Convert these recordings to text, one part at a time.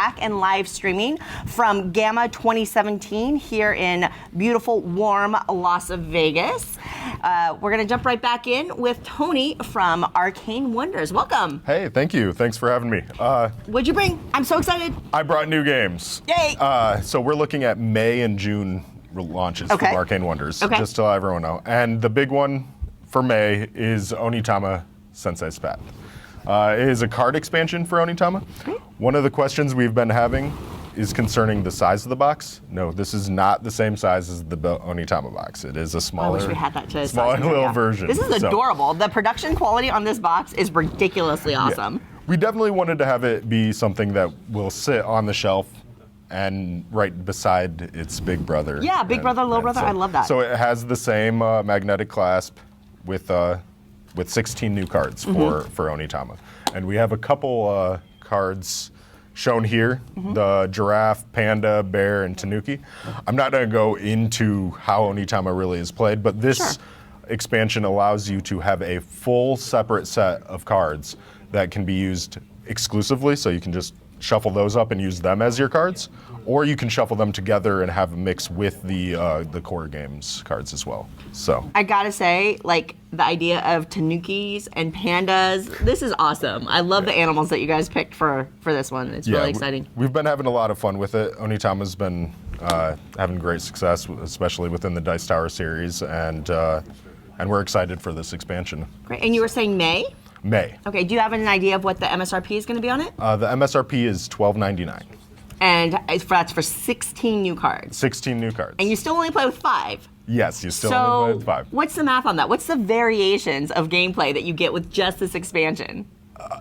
back and live streaming from Gama 2017 here in beautiful, warm Las Vegas. We're going to jump right back in with Tony from Arcane Wonders. Welcome. Hey, thank you. Thanks for having me. What'd you bring? I'm so excited. I brought new games. Yay! So we're looking at May and June launches from Arcane Wonders, just to let everyone know. And the big one for May is Onitama Sensei's Path. It is a card expansion for Onitama. One of the questions we've been having is concerning the size of the box. No, this is not the same size as the Onitama box. It is a smaller, I wish we had that smaller little version. This is adorable. The production quality on this box is ridiculously awesome. Yeah. We definitely wanted to have it be something that will sit on the shelf and right beside its big brother. Yeah, big brother, little brother. I love that. So it has the same magnetic clasp with 16 new cards for Onitama. And we have a couple cards shown here, the giraffe, panda, bear, and tanuki. I'm not going to go into how Onitama really is played, but this expansion allows you to have a full separate set of cards that can be used exclusively, so you can just shuffle those up and use them as your cards, or you can shuffle them together and have a mix with the core games cards as well. So I gotta say, like, the idea of tanukis and pandas, this is awesome. I love the animals that you guys picked for this one. It's really exciting. We've been having a lot of fun with it. Onitama's been having great success, especially within the Dice Tower series, and we're excited for this expansion. Great. And you were saying May? May. Okay, do you have an idea of what the MSRP is going to be on it? The MSRP is $12.99. And that's for 16 new cards. 16 new cards. And you still only play with 5. Yes, you still only play with 5. What's the math on that? What's the variations of gameplay that you get with just this expansion?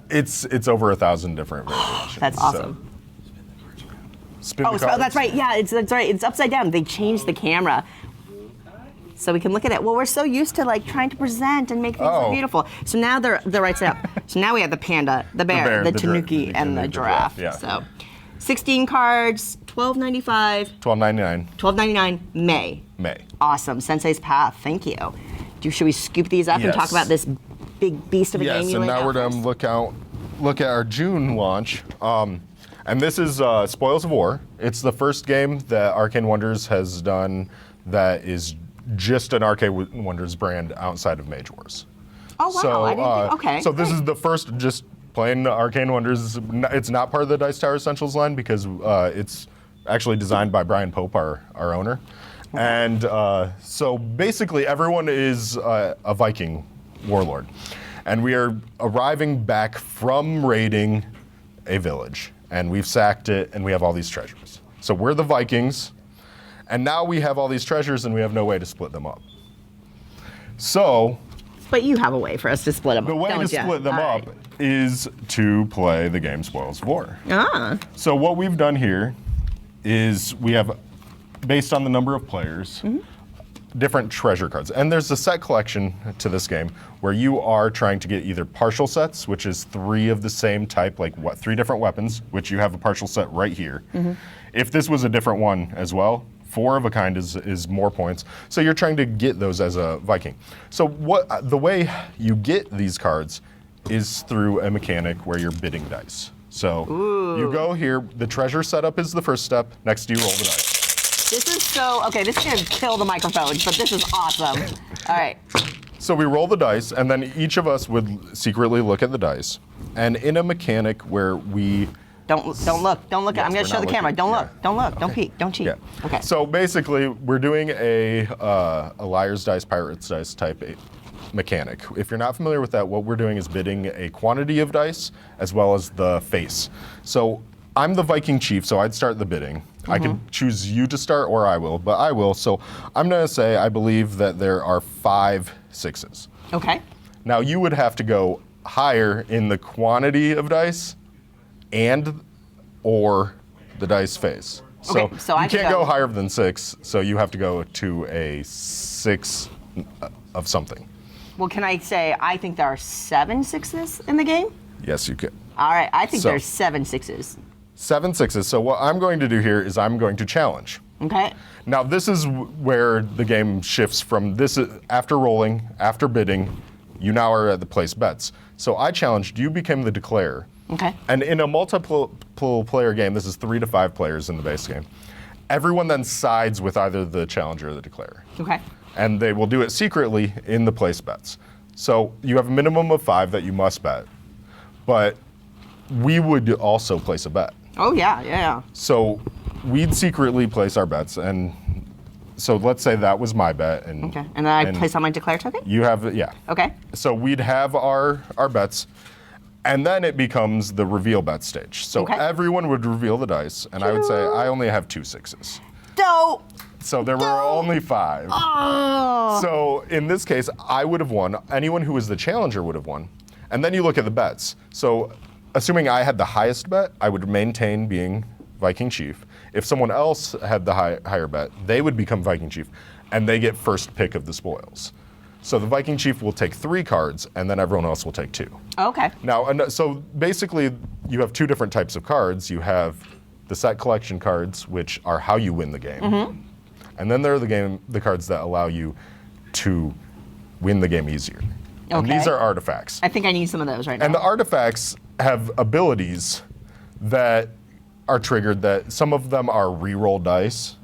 It's over 1,000 different variations. That's awesome. Spin the cards. That's right. Yeah, that's right. It's upside down. They changed the camera, so we can look at it. Well, we're so used to like trying to present and make things look beautiful. So now they're right side up. So now we have the panda, the bear, the tanuki, and the giraffe. Yeah. So 16 cards, $12.95. $12.99. $12.99. May. Awesome. Sensei's Path. Thank you. Should we scoop these up and talk about this big beast of a game? Yes, you and now we're going to look at our June launch. And this is Spoils of War. It's the first game that Arcane Wonders has done that is just an Arcane Wonders brand outside of Mage Wars. Oh, wow. So, I didn't think, okay. So this is the first just plain Arcane Wonders. It's not part of the Dice Tower Essentials line because it's actually designed by Brian Pope, our owner. And so basically everyone is a Viking warlord. And we are arriving back from raiding a village. And we've sacked it, and we have all these treasures. So we're the Vikings, and now we have all these treasures, and we have no way to split them up. So... But you have a way for us to split them up, The way to split them up is to play the game Spoils of War. So what we've done here is we have, based on the number of players, different treasure cards. And there's a set collection to this game where you are trying to get either partial sets, which is 3 of the same type, like 3 different weapons, which you have a partial set right here. If this was a different one as well, 4 of a kind is more points. So you're trying to get those as a Viking. So the way you get these cards is through a mechanic where you're bidding dice. So you go here, the treasure setup is the first step. Next you roll the dice. This is this is gonna kill the microphones, but this is awesome. All right. So we roll the dice, and then each of us would secretly look at the dice. And in a mechanic where we... Don't look. I'm gonna show the camera. Don't look. Don't peek. Don't cheat. Okay. So basically, we're doing a liar's dice, pirate's dice type mechanic. If you're not familiar with that, what we're doing is bidding a quantity of dice as well as the face. So I'm the Viking chief, so I'd start the bidding. I can choose you to start, or I will, but I will. So I'm going to say I believe that there are 5 6s. Okay. Now you would have to go higher in the quantity of dice and or the dice face. So, so you can't go higher than 6, so you have to go to a 6 of something. Well, can I say I think there are 7 6s in the game? Yes, you could. All right, I think there's 7 6s. 7 6s. So what I'm going to do here is I'm going to challenge. Okay. Now this is where the game shifts from this, after rolling, after bidding, you now are at the place bets. So I challenged, you became the declarer. Okay. And in a multiple player game, this is 3 to 5 players in the base game, everyone then sides with either the challenger or the declarer. Okay. And they will do it secretly in the place bets. So you have a minimum of 5 that you must bet, but we would also place a bet. Oh, yeah. So we'd secretly place our bets, and so let's say that was my bet. And, okay. And then I place on my declare token? You have, yeah. Okay. So we'd have our bets, and then it becomes the reveal bet stage. So everyone would reveal the dice, and I would say, I only have 2 6s. Dope. So there were only 5. Oh. So in this case, I would have won. Anyone who was the challenger would have won. And then you look at the bets. So assuming I had the highest bet, I would maintain being Viking Chief. If someone else had the higher bet, they would become Viking Chief, and they get first pick of the spoils. So the Viking Chief will take 3 cards, and then everyone else will take 2. Okay. Now, so basically, you have 2 different types of cards. You have the set collection cards, which are how you win the game. Mm-hmm. And then there are the cards that allow you to win the game easier. Okay. And these are artifacts. I think I need some of those right now. And the artifacts have abilities that are triggered, that some of them are reroll dice.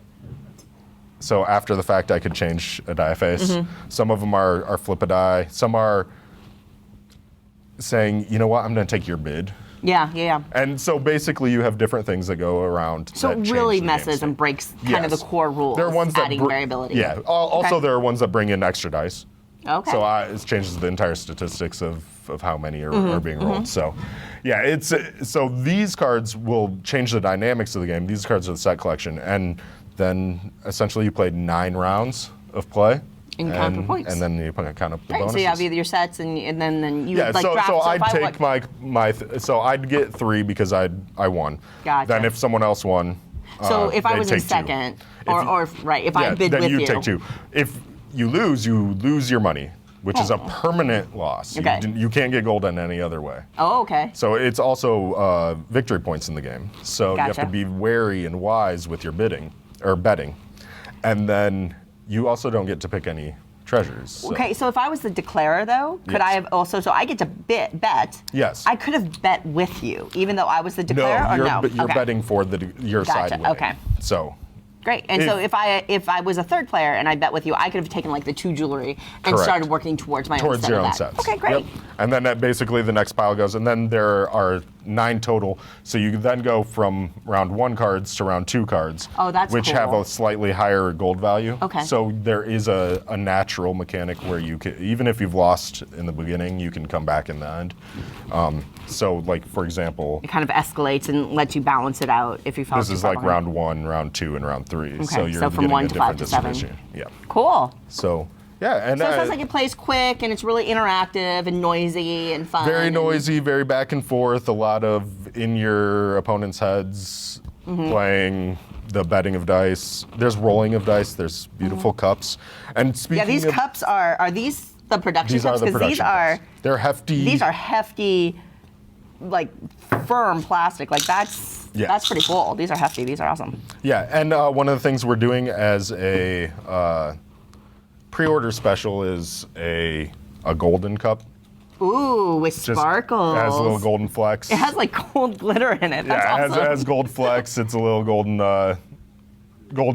So after the fact, I could change a die face. Mm-hmm. Some of them are flip a die. Some are saying, you know what, I'm going to take your bid. Yeah. And so basically, you have different things that go around. So it really messes and breaks kind of the core rules. There are ones adding that variability. Yeah. Also, there are ones that bring in extra dice. Okay. So it changes the entire statistics of how many are being rolled. So, yeah, so these cards will change the dynamics of the game. These cards are the set collection, and then essentially you played 9 rounds of play. And count the points. And then you count up the bonuses. So you have either your sets and then you draft. So I'd take so I'd get 3 because I won. Gotcha. Then if someone else won, so if I was in second, if I bid then with you, you take 2. If you lose your money, which is a permanent loss. Okay. You can't get gold in any other way. Oh, okay. So it's also victory points in the game. So you have to be wary and wise with your betting. And then you also don't get to pick any treasures. So. Okay, so if I was the declarer, though, could I have also, so I get to bet. Yes. I could have bet with you, even though I was the declarer, you're betting for your side winning. Okay. So. Great. And so if I was a third player and I bet with you, I could have taken like the 2 jewelry and started working towards my own set your of own that. sets. Okay, great. Yep. And then basically the next pile goes, and then there are 9 total. So you then go from round 1 cards to round 2 cards. Oh, that's which cool. have a slightly higher gold value. Okay. So there is a natural mechanic where you can, even if you've lost in the beginning, you can come back in the end. So like, for example, it kind of escalates and lets you balance it out if you fall. This is like round 1, round 2, and round 3. Okay. So you're from 1 to 5 to 7. Yeah. Cool. So. Yeah, and so it sounds like it plays quick and it's really interactive and noisy and fun. Very noisy, very back and forth. A lot of in your opponent's heads, playing the betting of dice. There's rolling of dice. There's beautiful cups. And speaking these cups are these the production cups? Because these are they're hefty. These are hefty, like firm plastic. Like that's pretty cool. These are hefty. These are awesome. Yeah, and one of the things we're doing as a pre-order special is a golden cup. Ooh, with sparkles. It has a little golden flecks. It has like gold glitter in it. That's awesome. It has gold flecks. It's a little golden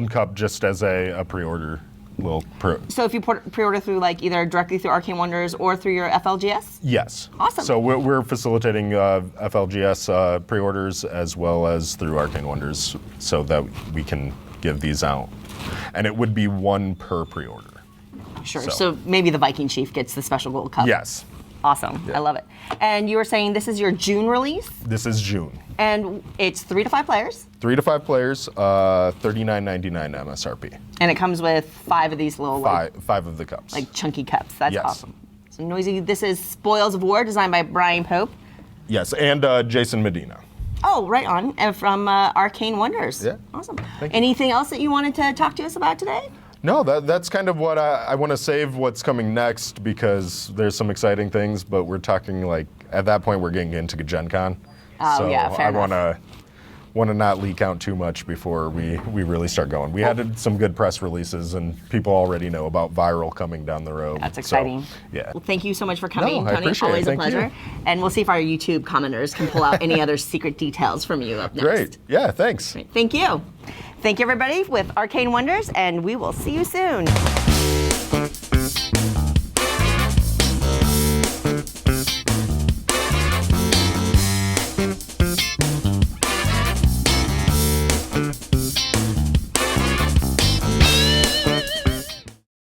cup just as a pre-order. So if you pre-order through like either directly through Arcane Wonders or through your FLGS? Yes. Awesome. So we're facilitating FLGS pre-orders as well as through Arcane Wonders so that we can give these out. And it would be 1 per pre-order. Sure. So maybe the Viking Chief gets the special gold cup. Yes. Awesome. Yeah. I love it. And you were saying this is your June release? This is June. And it's 3 to 5 players? 3 to 5 players, $39.99 MSRP. And it comes with 5 of these little five of the cups. Like chunky cups. That's awesome. So noisy. This is Spoils of War, designed by Brian Pope. Yes, and Jason Medina. Oh, right on. And from Arcane Wonders. Yeah. Awesome. Anything else that you wanted to talk to us about today? No, that's kind of what I want to save what's coming next because there's some exciting things, but we're talking like, at that point we're getting into Gen Con. Oh, so yeah, fair enough. want to not leak out too much before we really start going. We had some good press releases, and people already know about viral coming down the road. That's exciting. So, yeah. Well, thank you so much for coming, No, I Tony. appreciate it. Always a Thank pleasure. you. And we'll see if our YouTube commenters can pull out any other secret details from you up next. Great. Yeah, thanks. Thank you. Thank you, everybody, with Arcane Wonders, and we will see you soon.